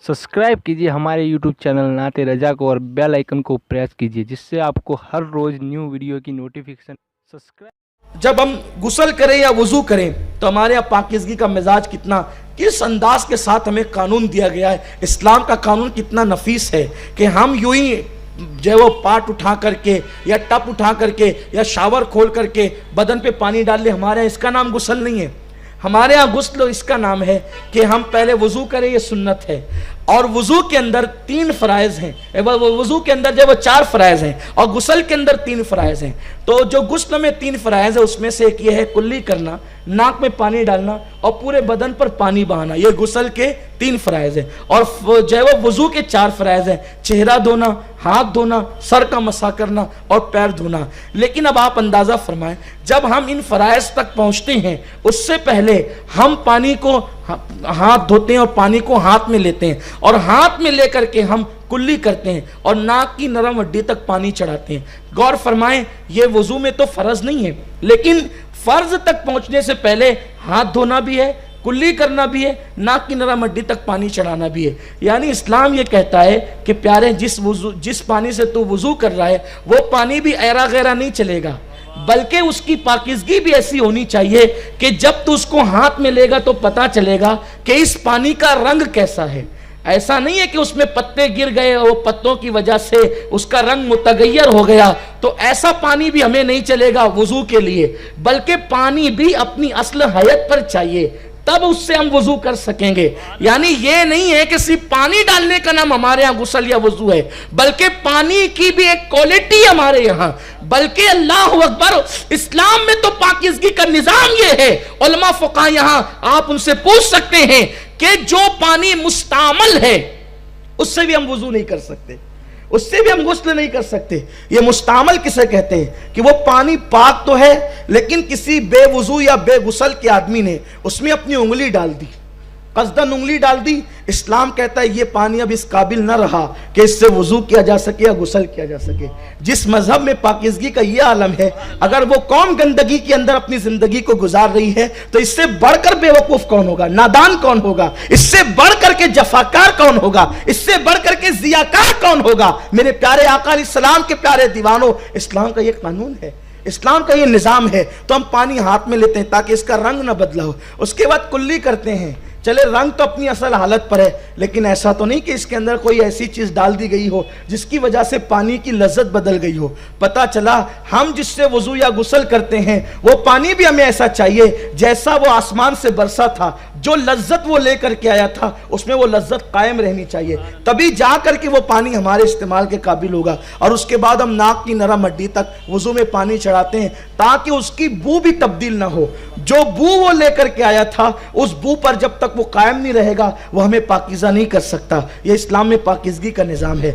Subscribe कीजिए हमारे YouTube channel नाते रजा को और बेल आइकन को प्रेस कीजिए जिससे आपको हर रोज न्यू वीडियो की नोटिफिकेशन सब्सक्राइब। जब हम गुस्ल करें या वजू करें तो हमारे यहाँ पाकीज़गी का मिजाज कितना, किस अंदाज के साथ हमें कानून दिया गया है। इस्लाम का कानून कितना नफीस है कि हम यूं ही जो वो पाट उठा करके या टप उठा करके या शावर खोल करके बदन पे पानी डाल ले। हमारे यहाँ इसका नाम गुस्ल नहीं है। हमारे यहाँ गुस्ल इसका नाम है कि हम पहले वजू करें, ये सुन्नत है। और वजू के अंदर 3 फराइज हैं, वजू के अंदर जो 4 फराइज हैं और गुस्ल के अंदर 3 फराइज हैं। तो जो गुस्ल में 3 फराइज है उसमें से एक ये है कुल्ली करना, नाक में पानी डालना और पूरे बदन पर पानी बहाना। ये गुस्ल के 3 फराइज हैं। और जो है वजू के 4 फराइज हैं, चेहरा धोना, हाथ धोना, सर का मसा करना और पैर धोना। लेकिन अब आप अंदाजा फरमाएं, जब हम इन फराइज तक पहुंचते हैं उससे पहले हम पानी को हाथ धोते हैं और पानी को हाथ में लेते हैं और हाथ में लेकर के हम कुल्ली करते हैं और नाक की नरम हड्डी तक पानी चढ़ाते हैं। गौर फरमाएं, ये वजू में तो फर्ज नहीं है, लेकिन फर्ज तक पहुंचने से पहले हाथ धोना भी है, कुल्ली करना भी है, नाक की नरम हड्डी तक पानी चढ़ाना भी है। यानी इस्लाम ये कहता है कि प्यारे जिस पानी से तू वजू कर रहा है वो पानी भी ऐरा गैरा नहीं चलेगा, बल्कि उसकी पाकीज़गी भी ऐसी होनी चाहिए कि जब तू उसको हाथ में लेगा तो पता चलेगा कि इस पानी का रंग कैसा है। ऐसा नहीं है कि उसमें पत्ते गिर गए और पत्तों की वजह से उसका रंग मुतगय्यर हो गया, तो ऐसा पानी भी हमें नहीं चलेगा वजू के लिए, बल्कि पानी भी अपनी असल हैत पर चाहिए, तब उससे हम वजू कर सकेंगे। यानी ये नहीं है कि सिर्फ पानी डालने का नाम हमारे यहाँ गुस्ल या वजू है, बल्कि पानी की भी एक क्वालिटी हमारे यहाँ। बल्कि अल्लाह अकबर, इस्लाम में तो पाकीज़गी का निजाम ये है। उलमा फुक़हा यहाँ आप उनसे पूछ सकते हैं कि जो पानी मुस्तामल है उससे भी हम वजू नहीं कर सकते, उससे भी हम गुस्ल नहीं कर सकते। ये मुस्तामल किसे कहते हैं कि वो पानी पाक तो है लेकिन किसी बेवुजू या बेगुसल के आदमी ने उसमें अपनी उंगली डाल दी, कसदन उंगली डाल दी। इस्लाम कहता है ये पानी अब इस काबिल न रहा कि इससे वजू किया जा सके या गुस्ल किया जा सके। जिस मजहब में पाकीज़गी का ये आलम है, अगर वो कौम गंदगी के अंदर अपनी जिंदगी को गुजार रही है तो इससे बढ़कर बेवकूफ कौन होगा, नादान कौन होगा, इससे बढ़कर के जफाकार कौन होगा, इससे बढ़कर के जियाकार कौन होगा। मेरे प्यारे आका अलैहिस्सलाम के प्यारे दीवानों, इस्लाम का ये कानून है, इस्लाम का ये निज़ाम है। तो हम पानी हाथ में लेते हैं ताकि इसका रंग ना बदला हो। उसके बाद कुल्ली करते हैं। चले रंग तो अपनी असल हालत पर है, लेकिन ऐसा तो नहीं कि इसके अंदर कोई ऐसी चीज़ डाल दी गई हो जिसकी वजह से पानी की लज्जत बदल गई हो। पता चला हम जिससे वजू या गुस्ल करते हैं वो पानी भी हमें ऐसा चाहिए जैसा वो आसमान से बरसा था, जो लज्जत वो लेकर के आया था उसमें वो लज्जत कायम रहनी चाहिए, तभी जा करके वो पानी हमारे इस्तेमाल के काबिल होगा। और उसके बाद हम नाक की नरम हड्डी तक वजू में पानी चढ़ाते हैं ताकि उसकी बू भी तब्दील ना हो। जो बू वो लेकर के आया था उस बू पर जब तक वो कायम नहीं रहेगा वो हमें पाकीज़ा नहीं कर सकता। ये इस्लाम में पाकीज़गी का निज़ाम है।